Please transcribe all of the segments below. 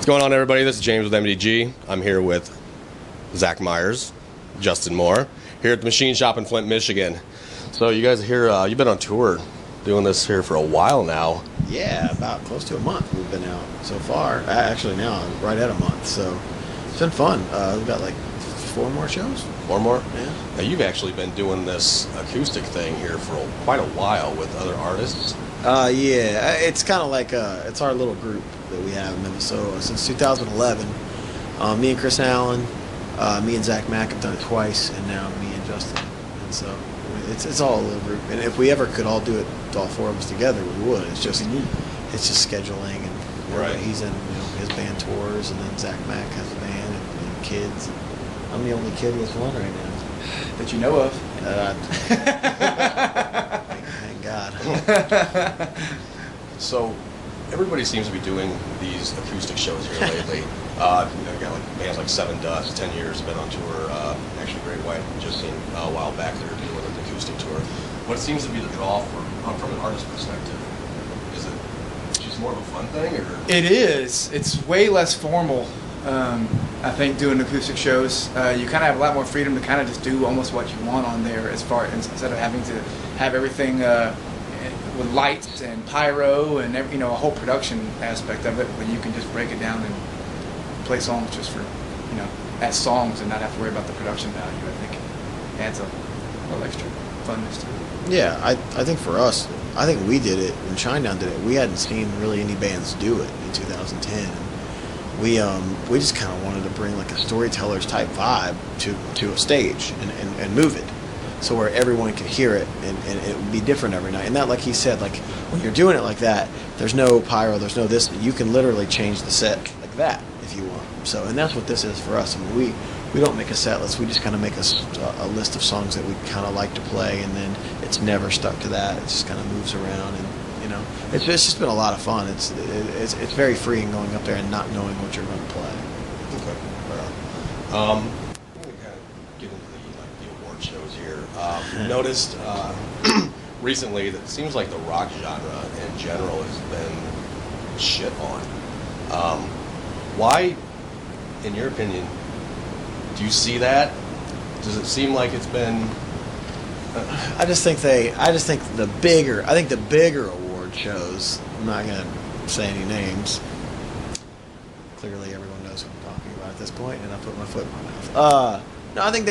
going on, everybody? This is James with MDG. I'm here with Zach Myers, Justin Moore, here at the Machine Shop in Flint, Michigan. So you guys are here, you've been on tour doing this here for a while now. Yeah, about close to a month we've been out so far. Actually now, right at a month. So it's been fun. We've got like 4 more shows. 4 more? Yeah. Now you've actually been doing this acoustic thing here for quite a while with other artists. Yeah, it's kind of like it's our little group that we have in Memphis. So since 2011, me and Chris Allen, me and Zach Mack have done it twice, and now me and Justin. And so it's all a little group. And if we ever could all do it, all 4 of us together, we would. It's just scheduling, and right. He's in his band tours, and then Zach Mack has a band and kids. I'm the only kid with one right now that you know of. Thank God. So everybody seems to be doing these acoustic shows here lately. You got like bands like Seven Dust, 10 years, been on tour. Actually, Great White just seen a while back they were doing an acoustic tour. What seems to be the draw from an artist perspective? Is it just more of a fun thing, or? It is. It's way less formal. I think doing acoustic shows, you kind of have a lot more freedom to kind of just do almost what you want on there, instead of having to have everything with lights and pyro and a whole production aspect of it, when you can just break it down and play songs just for as songs and not have to worry about the production value. I think it adds a little extra funness to it. Yeah, I think for us, I think we did it when Shinedown did it. We hadn't seen really any bands do it in 2010. We just kind of wanted to bring like a storyteller's type vibe to a stage and move it, so where everyone could hear it and it would be different every night. And that, like he said, like when you're doing it like that, there's no pyro, there's no this. You can literally change the set like that if you want. So, and that's what this is for us. I mean, we don't make a set list. We just kind of make a list of songs that we kind of like to play, and then it's never stuck to that. It just kind of moves around, and it's just been a lot of fun. It's very freeing going up there and not knowing what you're going to play. Okay. Well, we kind of get into the award shows here. Noticed recently that it seems like the rock genre in general has been shit on. Why, in your opinion, do you see that? Does it seem like it's been? I think the bigger award shows, I'm not going to say any names. Clearly everyone knows what I'm talking about at this point, and I put my foot in my mouth. No, I think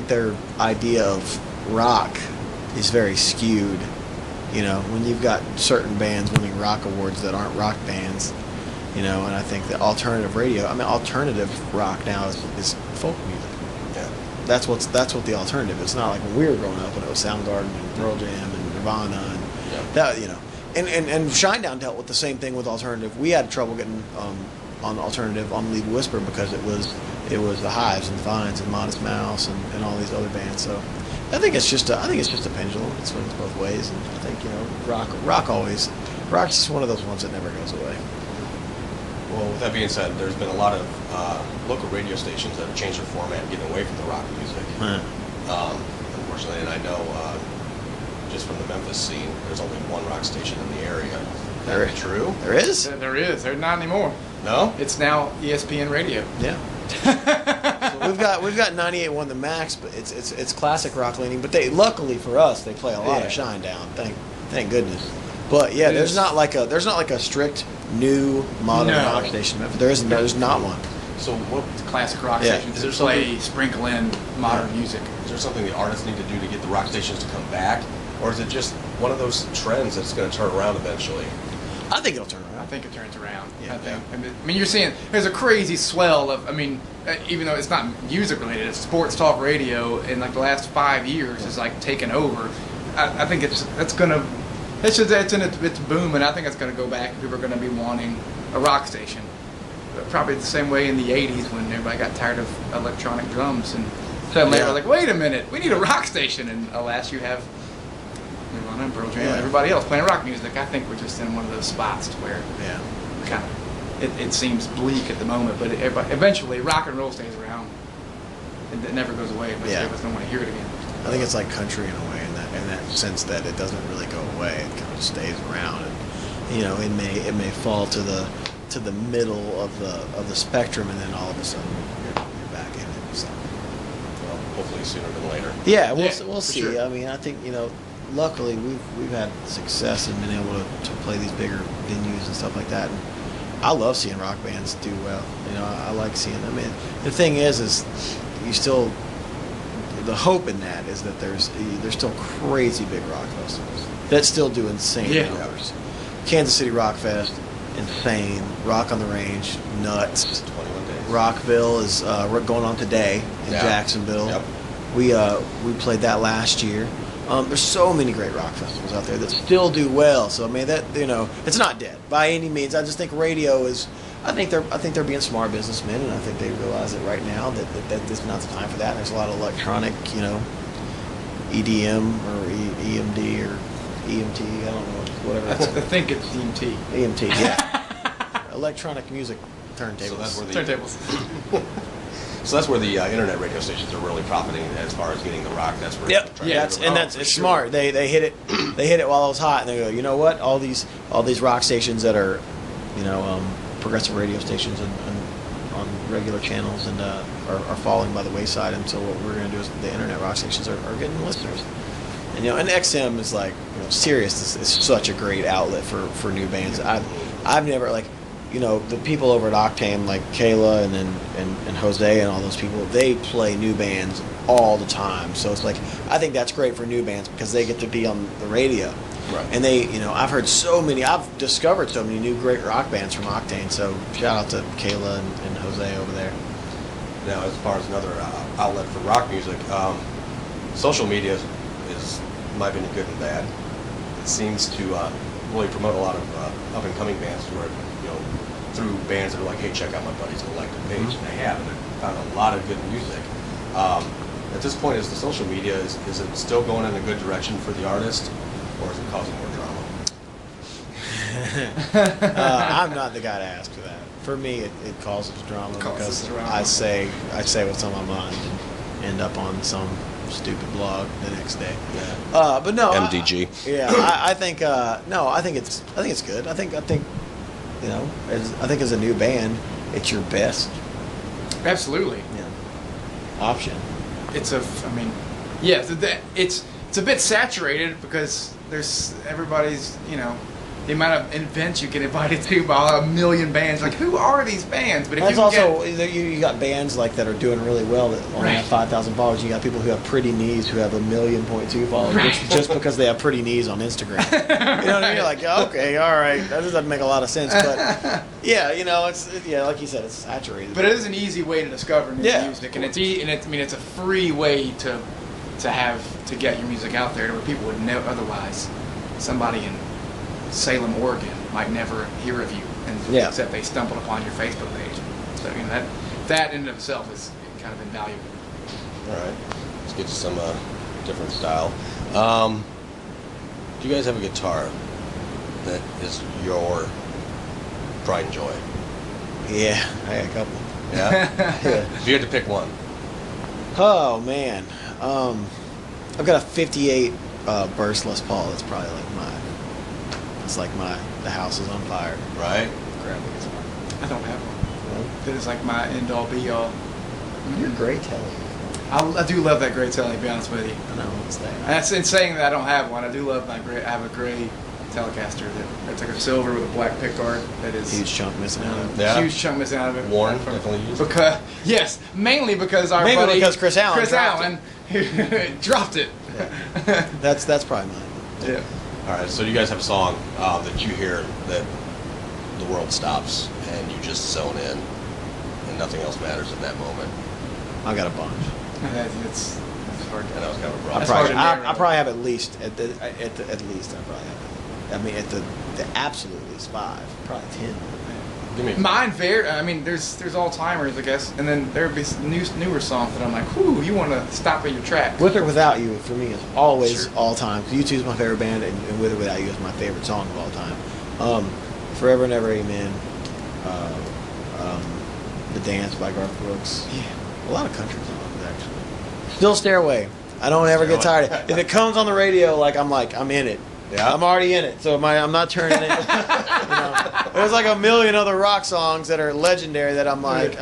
their idea of rock is very skewed. When you've got certain bands winning rock awards that aren't rock bands, and I think that alternative rock now is folk music. Yeah. That's what the alternative is. It's not like when we were growing up when it was Soundgarden and Pearl Jam and Nirvana and that, and Shinedown dealt with the same thing with alternative. We had trouble getting on alternative on Leave Whisper because it was the Hives and Vines and Modest Mouse and all these other bands. So I think it's just a pendulum. It swings both ways, and I think rock's just one of those ones that never goes away. Well, with that being said, there's been a lot of local radio stations that have changed their format, getting away from the rock music. Unfortunately, and I know just from the Memphis scene, there's only one rock station in the area. Is that true? There is? There is. There's not anymore. No? It's now ESPN Radio. Yeah. So we've got 98.1 The Max, but it's classic rock leaning. But luckily for us, they play a lot of Shinedown. Thank goodness. But yeah, there's not like a strict new modern rock station. There's not one. So what? It's a classic rock station. Is there play sprinkle in modern music? Is there something the artists need to do to get the rock stations to come back, or is it just one of those trends that's going to turn around eventually? I think it'll turn around. I think it turns around. Yeah. I mean, you're seeing there's a crazy swell of. Even though it's not music related, it's sports talk radio. In like the last 5 years, is like taken over. I think it's booming. I think it's going to go back. People are going to be wanting a rock station. Probably the same way in the 80s when everybody got tired of electronic drums and suddenly they were like, wait a minute, we need a rock station. And alas, you have Nirvana and Pearl Jam, everybody else playing rock music. I think we're just in one of those spots to where kind of it seems bleak at the moment, but eventually rock and roll stays around. It never goes away, but everyone's don't want to hear it again. I think it's like country in a way, in that sense that it doesn't really go away. It kind of stays around, and it may fall to to the middle of the spectrum, and then all of a sudden you're back in it. So. Well, hopefully sooner than later. Yeah, we'll Yeah, see. for sure. I mean, I think luckily we've had success in being able to play these bigger venues and stuff like that. And I love seeing rock bands do well. I like seeing. I mean, the thing is you still. The hope in that is that there's still crazy big rock festivals that still do insane numbers. Kansas City Rock Fest, insane. Rock on the Range, nuts. 21 days. Rockville is going on today in Jacksonville. Yep. We played that last year. There's so many great rock festivals out there that still do well. So I mean that it's not dead by any means. I just think radio is. I think they're being smart businessmen, and I think they realize it right now that this is not the time for that. There's a lot of electronic, EDM or EMD or EMT. I don't know whatever. I think it's DMT. EMT, yeah. Electronic music turntables. So that's where Turntables. So that's where the internet radio stations are really profiting as far as getting the rock. That's where Yep. they're trying to get the rock. It's smart. They hit it while it was hot, and they go, you know what? All these rock stations that are, progressive radio stations and on regular channels and are falling by the wayside. And so what we're going to do is the internet rock stations are getting listeners. And and XM is Sirius is such a great outlet for new bands. I've never the people over at Octane like Kayla and Jose and all those people, they play new bands all the time. So it's I think that's great for new bands because they get to be on the radio. Right. And I've discovered so many new great rock bands from Octane. So shout out to Kayla and Jose over there. Now, as far as another outlet for rock music, social media is, in my opinion, good and bad. It seems to really promote a lot of up and coming bands who are through bands that are like, hey, check out my buddy's collective page, and they have, and they've found a lot of good music. At this point, is the social media is it still going in a good direction for the artist, or is it causing more drama? I'm not the guy to ask for that. For me, it causes drama because I say what's on my mind and end up on some stupid blog the next day. Yeah. But no, MDG. I think no, I think it's good. I think as a new band, it's your best Absolutely. option. It's a bit saturated because there's everybody's the amount of events you get invited to by a million bands. Like, who are these bands? But if That's you also you got bands that are doing really well that only Right. have 5,000 followers. You got people who have pretty knees who have 1.2 million followers just because they have pretty knees on Instagram. You know what I mean? You're like, okay, all right, that doesn't make a lot of sense, but it's like you said, it's saturated. But it is an easy way to discover new music, and it's a free way to get your music out there to where people would know otherwise. Somebody in Salem, Oregon might never hear of you, except they stumbled upon your Facebook page. So that in and of itself is kind of invaluable. All right, let's get to some different style. Do you guys have a guitar that is your pride and joy? Yeah, I got a couple. Yeah? If you had to pick one. Oh man, I've got a '58 Burst Les Paul. That's probably the house is on fire. Right? Grab the guitar. I don't have one. That is like my end all be all. You're great, Telly. I do love that gray Telly, to be honest with you. I know it's there. That's in saying that I don't have one. I do love my gray. I have a gray Telecaster it's like a silver with a black pickguard that is Huge chunk missing out of it. Yeah. huge chunk missing out of it. Worn, definitely used. Mainly because our Mainly buddy because Chris Allen dropped it. Yeah. That's probably mine. Yeah. All right, so you guys have a song that you hear that the world stops and you just zone in and nothing else matters at that moment. I got a bunch. It's hard. And that was kind of a I broad. probably have at least at least I probably have. I mean, at the absolute least 5, probably 10. Give me Mine vary. I mean, there's all timers, I guess, and then there'd be some newer songs that I'm like, whoo, you want to stop at your track. With or Without You, for me, is always Sure. all time. U2 is my favorite band, and With or Without You is my favorite song of all time. Forever and Ever Amen. The Dance by Garth Brooks. Yeah. A lot of country songs, actually. Still Stairway. I don't ever get tired. If it comes on the radio, I'm in it. Yeah. I'm already in it, so I'm not turning it. There's like a million other rock songs that are legendary that I'm like,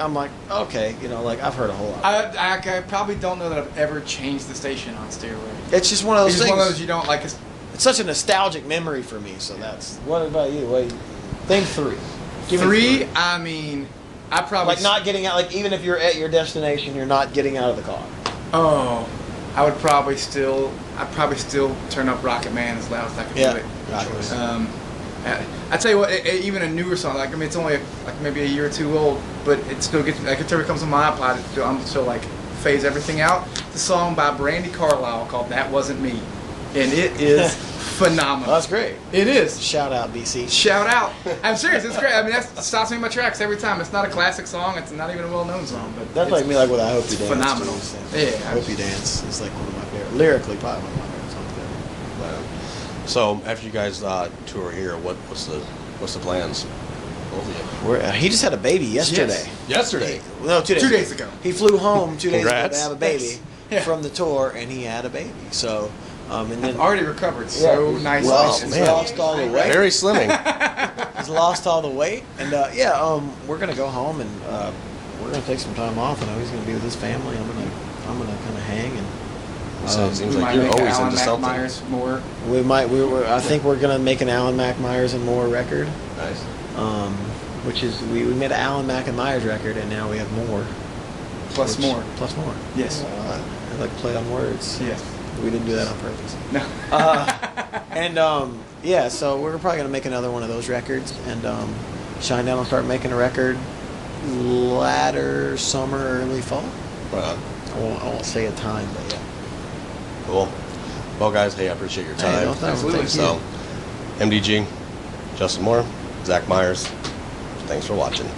okay, like I've heard a whole lot. I probably don't know that I've ever changed the station on stereo. It's just one of those It's things. just one of those you don't like. It's such a nostalgic memory for me. So that's. What about you? Think 3. Give me Three. I mean, I probably like not getting out. Like even if you're at your destination, you're not getting out of the car. Oh, I'd probably still turn up Rocket Man as loud as I can do it. Rocket Man. I tell you what, even a newer song, like I mean, it's only like maybe a year or two old, but it still gets. Like it comes on my iPod, I'm still like phase everything out. The song by Brandy Carlisle called "That Wasn't Me," and it is phenomenal. Oh, that's great. It is. Shout out, BC. Shout out! I'm serious. It's great. I mean, that stops me in my tracks every time. It's not a classic song. It's not even a well-known song, but That's like me, like with I Hope You Dance. phenomenal. Too. Yeah. I Hope You Dance is like one of my favorite. Lyrically, probably one of my favorite songs ever. So after you guys tour here, what's the plans? Both of you. He just had a baby yesterday. Yesterday. No, 2 days. 2 days ago. He flew home 2 days ago to Congrats. have a baby Yeah. from the tour, and he had a baby. So, and then I've already recovered so nicely. Well, since man. then. Lost all the weight. Very slimming. He's lost all the weight, and we're gonna go home and we're gonna take some time off. He's gonna be with his family. I'm gonna kind of hang and. So it seems We like might you're make always Alan into something. Myers more. I think we're gonna make an Alan Mac Myers and More record. Nice. Which is we made an Alan Mac and Myers record, and now we have more. Plus more. Plus more. Yes. I like to play on words. Yes. We didn't do that on purpose. No. So we're probably gonna make another one of those records, and Shinedown will start making a record latter summer, early fall. Right on. I won't say a time, but yeah. Cool. Well, guys, hey, I appreciate your Hey, time. no, thanks. Absolutely. Thank you. So, MDG, Justin Moore, Zach Myers, thanks for watching.